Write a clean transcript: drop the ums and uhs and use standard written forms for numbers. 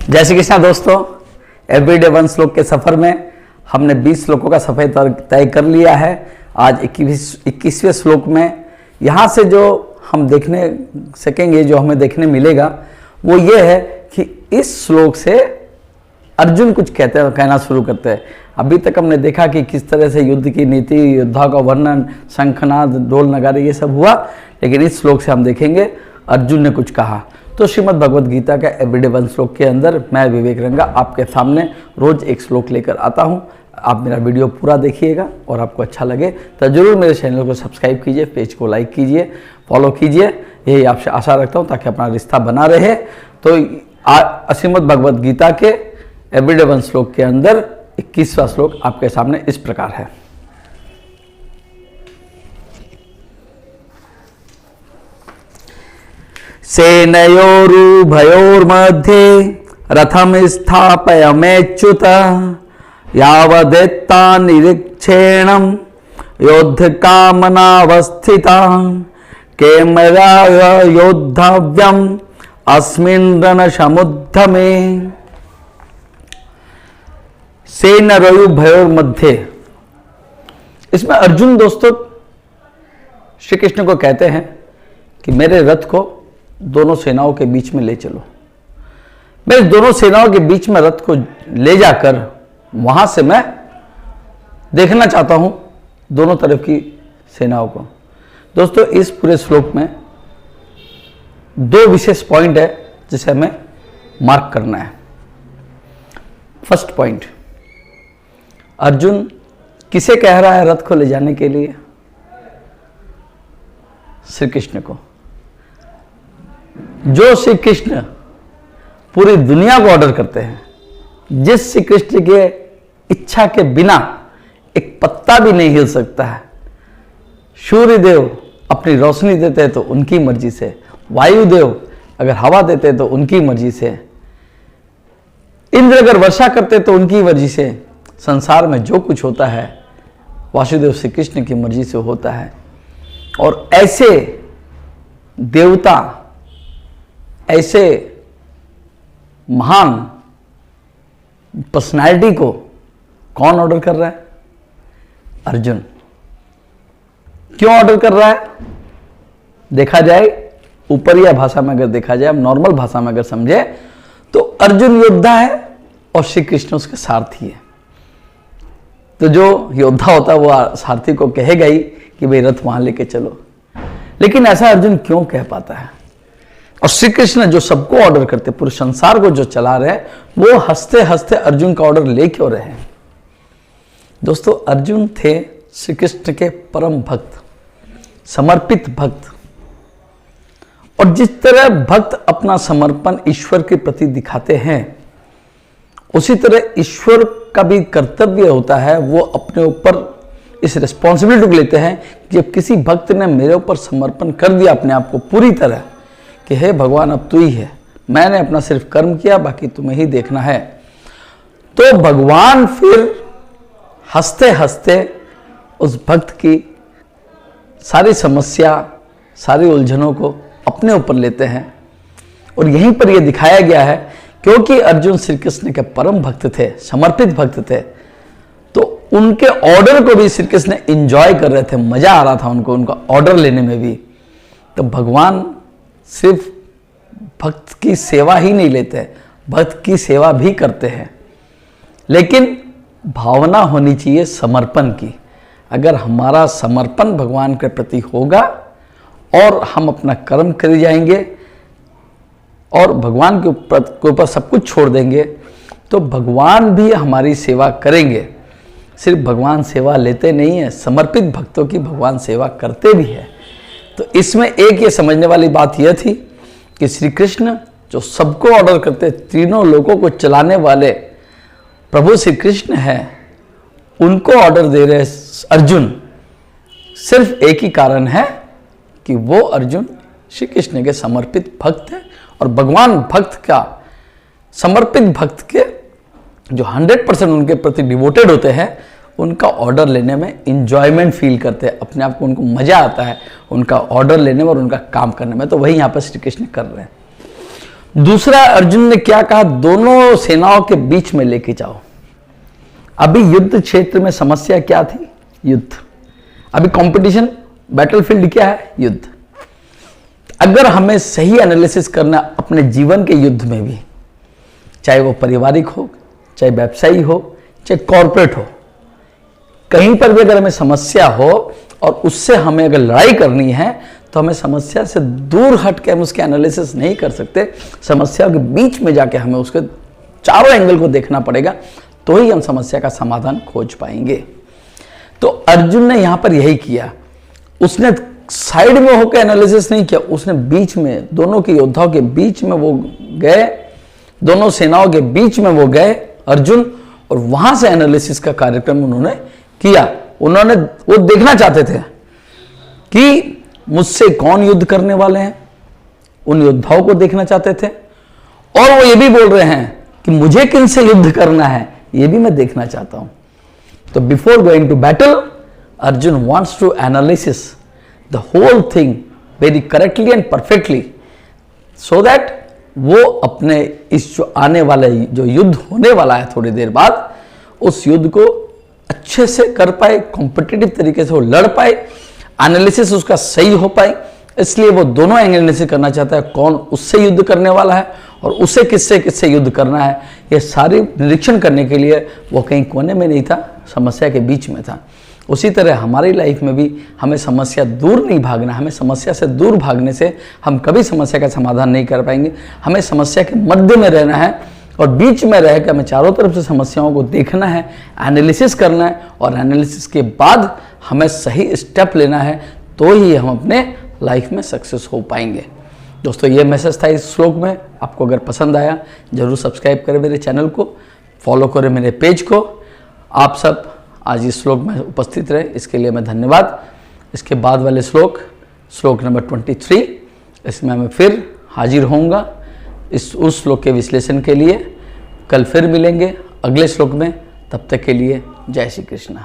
जय श्री कृष्णा दोस्तों, everyday one श्लोक के सफर में हमने 20 श्लोकों का सफर तय कर लिया है। आज 21वें श्लोक में यहाँ से जो हम देखने सकेंगे, जो हमें देखने मिलेगा वो ये है कि इस श्लोक से अर्जुन कुछ कहना शुरू करते हैं। अभी तक हमने देखा कि किस तरह से युद्ध की नीति, योद्धा का वर्णन, शंखनाद, ढोल नगारे ये सब हुआ, लेकिन इस श्लोक से हम देखेंगे अर्जुन ने कुछ कहा। तो श्रीमद् भगवद गीता का एवरीडे वन श्लोक के अंदर मैं विवेक रंगा आपके सामने रोज एक श्लोक लेकर आता हूं। आप मेरा वीडियो पूरा देखिएगा और आपको अच्छा लगे तो जरूर मेरे चैनल को सब्सक्राइब कीजिए, पेज को लाइक कीजिए, फॉलो कीजिए। यही आपसे आशा रखता हूं ताकि अपना रिश्ता बना रहे। तो श्रीमद् भगवद गीता के एवरीडे वन श्लोक के अंदर 21वां श्लोक आपके सामने इस प्रकार है। सेनयोरुभयोर्मध्ये रथम स्थापयमेच्युत यावदेत्ता निरीक्षेणं योद्धकामनावस्थिता केमराय योद्धव्यम् अस्मिन् रणसमुद्यमे। सेनयोरुभयोर्मध्ये, इसमें अर्जुन दोस्तों श्री कृष्ण को कहते हैं कि मेरे रथ को दोनों सेनाओं के बीच में ले चलो। मैं इस दोनों सेनाओं के बीच में रथ को ले जाकर वहां से मैं देखना चाहता हूं दोनों तरफ की सेनाओं को। दोस्तों इस पूरे श्लोक में दो विशेष पॉइंट है जिसे हमें मार्क करना है। फर्स्ट पॉइंट, अर्जुन किसे कह रहा है रथ को ले जाने के लिए? श्री कृष्ण को। जो श्री कृष्ण पूरी दुनिया को ऑर्डर करते हैं, जिस श्री कृष्ण के इच्छा के बिना एक पत्ता भी नहीं हिल सकता है। सूर्यदेव अपनी रोशनी देते हैं तो उनकी मर्जी से, वायुदेव अगर हवा देते हैं तो उनकी मर्जी से, इंद्र अगर वर्षा करते तो उनकी मर्जी से। संसार में जो कुछ होता है वासुदेव श्री कृष्ण की मर्जी से होता है। और ऐसे देवता, ऐसे महान पर्सनालिटी को कौन ऑर्डर कर रहा है? अर्जुन। क्यों ऑर्डर कर रहा है? देखा जाए ऊपरिया भाषा में, अगर देखा जाए, हम नॉर्मल भाषा में अगर समझे तो अर्जुन योद्धा है और श्री कृष्ण उसके सारथी है। तो जो योद्धा होता है वो सारथी को कहेगा ही कि भाई रथ वहां लेके चलो। लेकिन ऐसा अर्जुन क्यों कह पाता है? और श्री कृष्ण जो सबको ऑर्डर करते, पूरे संसार को जो चला रहे हैं, वो हंसते हंसते अर्जुन का ऑर्डर ले क्यों रहे हैं? दोस्तों अर्जुन थे श्री कृष्ण के परम भक्त, समर्पित भक्त। और जिस तरह भक्त अपना समर्पण ईश्वर के प्रति दिखाते हैं, उसी तरह ईश्वर का भी कर्तव्य होता है, वो अपने ऊपर इस रिस्पॉन्सिबिलिटी को लेते हैं कि जब किसी भक्त ने मेरे ऊपर समर्पण कर दिया अपने आप को पूरी तरह कि हे भगवान अब तू ही है, मैंने अपना सिर्फ कर्म किया, बाकी तुम्हें ही देखना है, तो भगवान फिर हंसते हंसते उस भक्त की सारी समस्या, सारी उलझनों को अपने ऊपर लेते हैं। और यहीं पर यह दिखाया गया है, क्योंकि अर्जुन श्री कृष्ण के परम भक्त थे, समर्पित भक्त थे, तो उनके ऑर्डर को भी श्री कृष्ण एंजॉय कर रहे थे, मजा आ रहा था उनको, उनका ऑर्डर लेने में भी। तो भगवान सिर्फ भक्त की सेवा ही नहीं लेते, भक्त की सेवा भी करते हैं, लेकिन भावना होनी चाहिए समर्पण की। अगर हमारा समर्पण भगवान के प्रति होगा और हम अपना कर्म कर जाएंगे और भगवान के ऊपर सब कुछ छोड़ देंगे, तो भगवान भी हमारी सेवा करेंगे। सिर्फ भगवान सेवा लेते नहीं है, समर्पित भक्तों की भगवान सेवा करते भी है। तो इसमें एक ये समझने वाली बात यह थी कि श्री कृष्ण जो सबको ऑर्डर करते, तीनों लोगों को चलाने वाले प्रभु श्री कृष्ण हैं, उनको ऑर्डर दे रहे अर्जुन, सिर्फ एक ही कारण है कि वो अर्जुन श्री कृष्ण के समर्पित भक्त हैं। और भगवान भक्त का, समर्पित भक्त के जो 100% उनके प्रति डिवोटेड होते हैं, उनका ऑर्डर लेने में इंजॉयमेंट फील करते हैं, अपने आप को उनको मजा आता है उनका ऑर्डर लेने में और उनका काम करने में। तो वही यहाँ पर श्री कृष्ण कर रहे हैं। दूसरा अर्जुन ने क्या कहा, दोनों सेनाओं के बीच में लेके जाओ। अभी युद्ध क्षेत्र में समस्या क्या थी, युद्ध। अभी कंपटीशन, बैटलफील्ड क्या है, युद्ध। अगर हमें सही एनालिसिस करना अपने जीवन के युद्ध में भी, चाहे वो पारिवारिक हो, चाहे व्यवसायी हो, चाहे कॉर्पोरेट हो, कहीं पर भी अगर हमें समस्या हो और उससे हमें अगर लड़ाई करनी है तो हमें समस्या से दूर हट के हम उसके एनालिसिस नहीं कर सकते। समस्या के बीच में जाके हमें उसके चारों एंगल को देखना पड़ेगा, तो ही हम समस्या का समाधान खोज पाएंगे। तो अर्जुन ने यहां पर यही किया, उसने साइड में होकर एनालिसिस नहीं किया, उसने बीच में, दोनों के योद्धाओं के बीच में वो गए, दोनों सेनाओं के बीच में वो गए अर्जुन, और वहां से एनालिसिस का कार्यक्रम उन्होंने किया। उन्होंने, वो देखना चाहते थे कि मुझसे कौन युद्ध करने वाले हैं, उन योद्धाओं को देखना चाहते थे, और वो ये भी बोल रहे हैं कि मुझे किनसे युद्ध करना है ये भी मैं देखना चाहता हूं। तो before going to battle, Arjun wants to analysis the whole thing very correctly and perfectly, so that वो अपने इस जो आने वाले जो युद्ध होने वाला है थोड़ी देर बाद, उस युद्ध को अच्छे से कर पाए, कॉम्पिटिटिव तरीके से वो लड़ पाए, एनालिसिस उसका सही हो पाए। इसलिए वो दोनों एनालिसिस करना चाहता है, कौन उससे युद्ध करने वाला है और उसे किससे किससे युद्ध करना है। ये सारी निरीक्षण करने के लिए वो कहीं कोने में नहीं था, समस्या के बीच में था। उसी तरह हमारी लाइफ में भी हमें समस्या दूर नहीं भागना, हमें समस्या से दूर भागने से हम कभी समस्या का समाधान नहीं कर पाएंगे। हमें समस्या के मध्य में रहना है और बीच में रह कर हमें चारों तरफ से समस्याओं को देखना है, एनालिसिस करना है, और एनालिसिस के बाद हमें सही स्टेप लेना है, तो ही हम अपने लाइफ में सक्सेस हो पाएंगे। दोस्तों, ये मैसेज था इस श्लोक में। आपको अगर पसंद आया जरूर सब्सक्राइब करें मेरे चैनल को, फॉलो करें मेरे पेज को। आप सब आज इस श्लोक में उपस्थित रहे, इसके लिए मैं धन्यवाद। इसके बाद वाले श्लोक नंबर 23, इसमें मैं फिर हाजिर होऊंगा उस श्लोक के विश्लेषण के लिए। कल फिर मिलेंगे अगले श्लोक में, तब तक के लिए जय श्री कृष्ण।